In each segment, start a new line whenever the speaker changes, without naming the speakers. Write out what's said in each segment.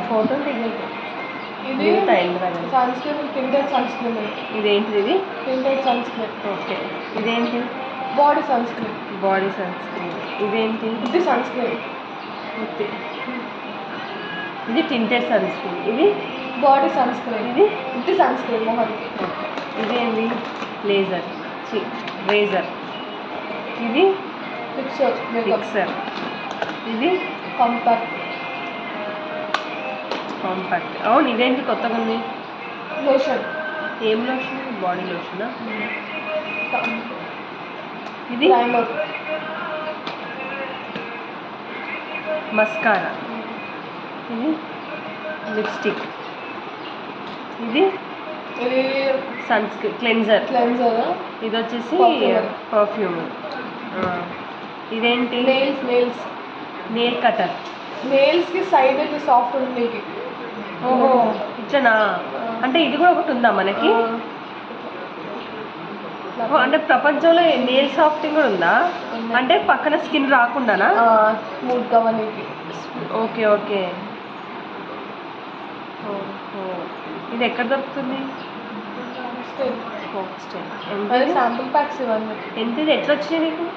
Photo దిగలేదు.
ఇది sunscreen, tinted sunscreen.
ఇదేంటిది? ఇది
టింటెడ్ సన్ స్క్రీన్.
ఓకే. ఇదేంటి?
Body sunscreen.
Body sunscreen. ఇదేంటి?
ఇది సన్ స్క్రీన్.
ఓకే. ఇది టింటెడ్ సన్ స్క్రీన్. ఇది
బాడీ సన్ స్క్రీన్.
ఇది
సన్ స్క్రీన్ మొహానికి.
ఇదేంటి? రేజర్. ఇది ఫిక్సర్. ఇది
కాంపాక్ట్.
అవును. ఇదేంటి కొత్తగా ఉంది?
లోషన్.
ఏం లోషన్? బాడీ లోషనా? ఇది మస్కారా. ఇది లిప్స్టిక్. ఇది సన్ స్క్రీన్ క్లెన్జర్. ఇది వచ్చేసి పర్ఫ్యూమ్. ఇదేంటి? Nail cutter.
నెయిల్స్కి సైడ్ అయితే సాఫ్ట్ ఉంది.
ఓహో, ఇట్లనా? అంటే ఇది కూడా ఒకటి ఉందా మనకి? అంటే ప్రపంచంలో నెయిల్ సాఫ్టింగ్ కూడా ఉందా? అంటే పక్కన స్కిన్ రాకుండానా?
స్మూత్గా మనకి.
Okay okay. ఓహో, ఇది ఎక్కడ దొరుకుతుంది?
శాంపుల్ ప్యాక్స్ ఇవన్నీ.
ఎంత? ఇది ఎట్లా వచ్చినాయి నీకు?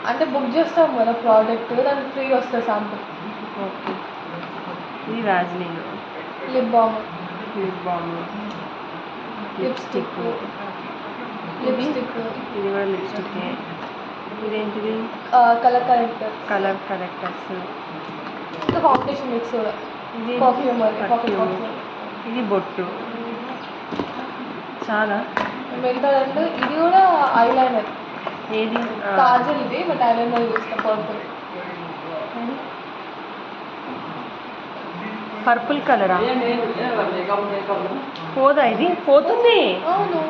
అంటే బుక్ చేస్తాం కదా ప్రోడక్ట్, దానికి ఫ్రీ వస్తుంది శాంపుల్.
ఓకే. ఇది వ్యాజ్లిన్.
Lip balm.
లిప్స్టిక్. ఇది కూడా లిప్స్టిక్కే. ఇదేంటిది?
కలర్
కరెక్టర్స్.
ఫౌండేషన్ మిక్స్ కూడా.
ఇది
పర్ఫ్యూమ్.
ఇది బొట్టు. చాలా
వెళ్తాడంటే ఇది కూడా ఐలైనర్.
ఏది?
కాజల్. ఇది బట్ ఐలైనర్ చూస్తా.
పర్పుల్ కలరా? పోదా? ఇది పోతుంది.
అవును.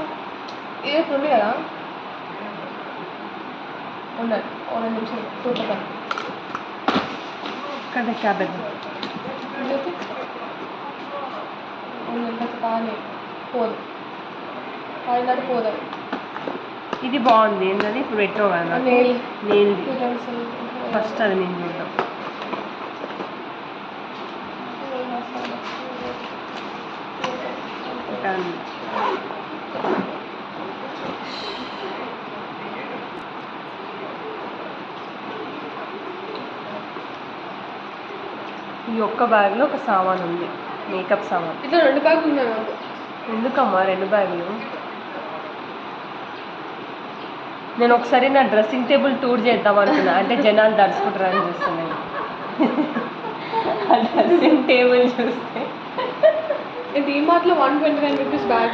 ఇది ఉంది కదా, ఉండండి 2 నిమిషాలు చూడతాను.
క్యాబెజ్
కానీ పోదు. ఐలైనర్ పోదు.
ఇది బాగుంది. ఏంటది? ఇప్పుడు పెట్టావు కదా నెయిల్. ఫస్ట్ అది నేను చూద్దాం. ఈ ఒక్క బ్యాగ్లో ఒక సామాన్ ఉంది, మేకప్ సామాన్.
ఇట్లా 2 బ్యాగులు ఉన్నాయి నాకు.
ఎందుకమ్మా 2 బ్యాగులు? నేను ఒకసారి నా డ్రెస్సింగ్ టేబుల్ టూర్ చేద్దాం అనుకున్నా. అంటే జనాలు దర్శకుంటారని చూస్తున్నాను. ఆ డ్రెస్సింగ్ టేబుల్ చూస్తే
DMart లో 129 రూపీస్ బ్యాగ్.